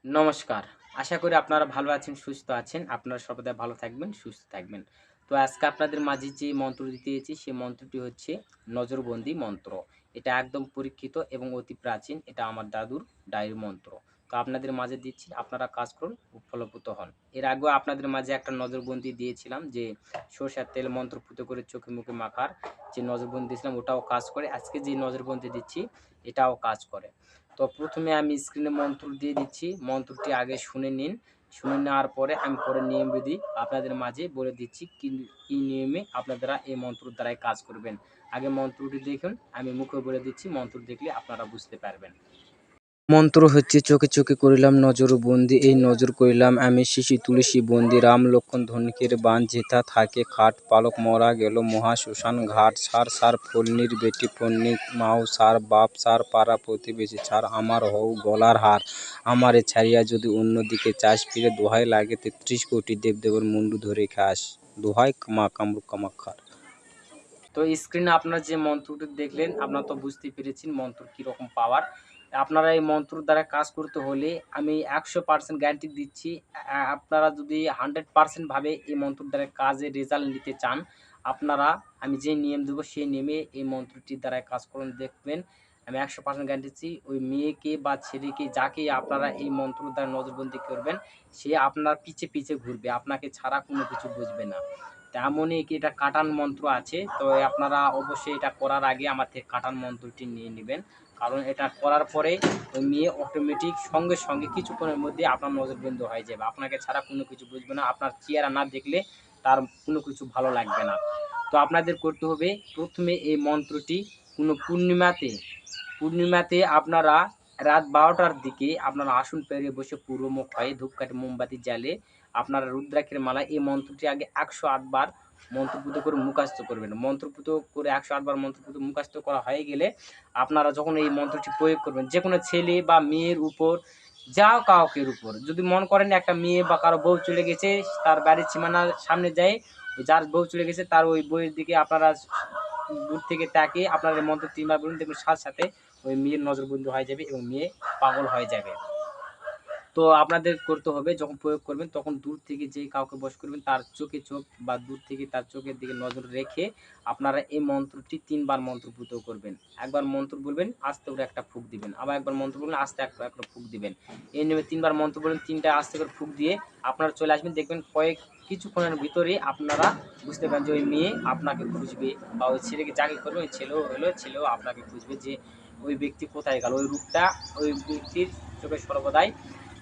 নমস্কার। আশা করি আপনারা ভালো আছেন, সুস্থ আছেন। আপনারা সর্বদা ভালো থাকবেন, সুস্থ থাকবেন। তো আজকে আপনাদের মাঝে যে মন্ত্রটি দিয়েছি, সেই মন্ত্রটি হচ্ছে নজরবন্দি মন্ত্র। এটা একদম পরীক্ষিত এবং অতি প্রাচীন। এটা আমার দাদুর ডায়েরি মন্ত্র। তো আপনাদের মাঝে দিচ্ছি, আপনারা কাজ করুন, ফলপ্রসূ হন। এর আগেও আপনাদের মাঝে একটা নজরবন্দি দিয়েছিলাম যে সরষের তেল মন্ত্রপুত করে চোখে মুখে মাখার যে নজরবন্দি দিয়েছিলাম, ওটাও কাজ করে। আজকে যে নজরবন্দি দিচ্ছি, এটাও কাজ করে। তো প্রথমে আমি স্ক্রিনে মন্ত্র দিয়ে দিচ্ছি। মন্ত্রটি আগে শুনে নিন। শুনে নেওয়ার পরে আমি পরে নিয়মবিধি আপনাদের মাঝে বলে দিচ্ছি কি নিয়মে আপনারা এই মন্ত্রর দ্বারাই কাজ করবেন। আগে মন্ত্রটি দেখুন, আমি মুখে বলে দিচ্ছি, মন্ত্র দেখলে আপনারা বুঝতে পারবেন। মন্ত্র হচ্ছে চোখে চোখে করিলাম নজরবন্দি, এই নজর করিলাম আমি শিশি তুলসী বন্দি, রাম লক্ষণ ধনুকের বাণ যেথা থাকে খাট, পালক মরা গেল মহা শ্মশান ঘাট, সার সার ফলনির বেটি ফন্নি মাও সার, বাপ সার পাড়া প্রতিবেশী ছাড়, আমার হও গলার হার, আমারে ছাড়িয়া যদি অন্যদিকে চাস ফিরে, দোহাই লাগে ৩৩ কোটি দেবদেবের মুন্ডু ধরে খাস, দোহাই মা কামরূপ কামাখ্যার। তো স্ক্রিনে আপনারা যে মন্ত্রটি দেখলেন, আপনারা তো বুঝতেই পেরেছেন মন্ত্র কিরকম পাওয়ার। আপনারা এই মন্ত্রর দ্বারা কাজ করতে হলে আমি ১০০% গ্যারান্টি দিচ্ছি। আপনারা যদি 100% ভাবে এই মন্ত্রর দ্বারা কাজের রেজাল্ট নিতে চান, আপনারা আমি যে নিয়ম দেব সেই নিয়মে এই মন্ত্রটির দ্বারা কাজ করুন, দেখবেন। আমি ১০০% গ্যারান্টি দিচ্ছি, ওই মেয়েকে বা ছেলেকে যাকেই আপনারা এই মন্ত্রর দ্বারা নজরবন্দি করবেন, সে আপনার পিছে পিছে ঘুরবে, আপনাকে ছাড়া কোনো কিছু বুঝবে না। তেমনই কি এটা কাটান মন্ত্র আছে। তো আপনারা অবশ্যই এটা করার আগে আমার থেকে কাটান মন্ত্রটি নিয়ে নিবেন। কারণ এটা করার পরে ওই মেয়ে অটোমেটিক সঙ্গে সঙ্গে কিছুক্ষণের মধ্যে আপনার নজরবন্দি হয়ে যাবে। আপনাকে ছাড়া কোনো কিছু বুঝবে না। আপনার চেহারা না দেখলে তার কোনো কিছু ভালো লাগবে না। তো আপনাদের করতে হবে, প্রথমে এই মন্ত্রটি কোনো পূর্ণিমাতে আপনারা রাত ১২টার দিকে আপনারা আসন পেরে বসে পূর্বমুখ হয়ে ধূপকাঠি মোমবাতি জ্বালে আপনারা রুদ্রাক্ষের মালা এই মন্ত্রটি আগে ১০৮ বার মন্ত্রপুত করে মুখস্থ করবেন। মন্ত্রপুত করে ১০৮ বার মন্ত্রপুত মুখস্থ করা হয়ে গেলে আপনারা যখন এই মন্ত্রটি প্রয়োগ করবেন, যেকোনো ছেলে বা মেয়ের উপর, যা কাউকের উপর যদি মনে করেন একটা মেয়ে বা কারো বউ চলে গেছে, তার বাড়ির সীমানার সামনে যায়, যার বউ চলে গেছে তার ওই বউয়ের দিকে আপনারা দূর থেকে তাকিয়ে আপনারা এই মন্ত্র ৩ বার বলুন, দেখবেন সাথে সাথে ওই মেয়ের নজরবন্দি হয়ে যাবে এবং মেয়ে পাগল হয়ে যাবে। তো আপনাদের করতে হবে, যখন প্রয়োগ করবেন তখন দূর থেকে যে কাউকে বশ করবেন তার চোখে চোখ বা দূর থেকে তার চোখের দিকে নজর রেখে আপনারা এই মন্ত্রটি ৩ বার মন্ত্রপুত করবেন। একবার মন্ত্র বলবেন, আস্তে করে একটা ফুঁক দিবেন। আবার একবার মন্ত্র বলবেন, আস্তে একটা ফুঁক দিবেন। এই নিয়মে ৩ বার মন্ত্র বলবেন, ৩ টা আস্তে করে ফুঁক দিয়ে আপনারা চলে আসবেন। দেখবেন কিছুক্ষণের ভিতরেই আপনারা বুঝতে পারেন যে ওই মেয়ে আপনাকে খুঁজবে, বা ওই ছেলেকে যাকে করবেন ওই ছেলেও হলো, ছেলেও আপনাকে খুঁজবে যে ওই ব্যক্তি কোথায় গেল। ওই রূপটা ওই ব্যক্তির চোখে সর্বদাই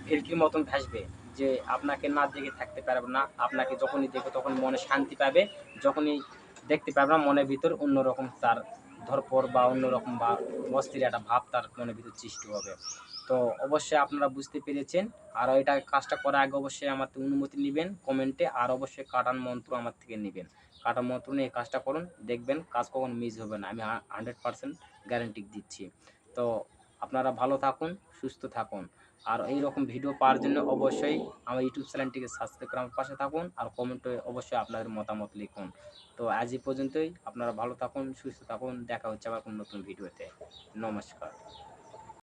ভেলকির মতন ভাসবে, যে আপনাকে না দেখে থাকতে পারবে না। আপনাকে যখনই দেখবে তখন মনে শান্তি পাবে, যখনই দেখতে পারবে না মনের ভিতর অন্যরকম তার ধরপড় বা অন্যরকম বা অস্থির একটা ভাব তার মনের ভিতর সৃষ্টি হবে। তো অবশ্যই আপনারা বুঝতে পেরেছেন। আর এটা কাজটা করার আগে অবশ্যই আমার থেকে অনুমতি নেবেন কমেন্টে, আর অবশ্যই কাটান মন্ত্র আমার থেকে নেবেন। কাটান মন্ত্র নিয়ে এই কাজটা করুন, দেখবেন কাজ কখনো মিস হবে না, আমি 100% গ্যারান্টি দিচ্ছি। তো আপনারা ভালো থাকুন, সুস্থ থাকুন। আর এইরকম ভিডিও পাওয়ার জন্য অবশ্যই আমার ইউটিউব চ্যানেলটিকে সাবস্ক্রাইব করে আমার পাশে থাকুন, আর কমেন্টে অবশ্যই আপনাদের মতামত লিখুন। তো আজ এই পর্যন্তই। আপনারা ভালো থাকুন, সুস্থ থাকুন। দেখা হচ্ছে আবার কোনো নতুন ভিডিওতে। নমস্কার।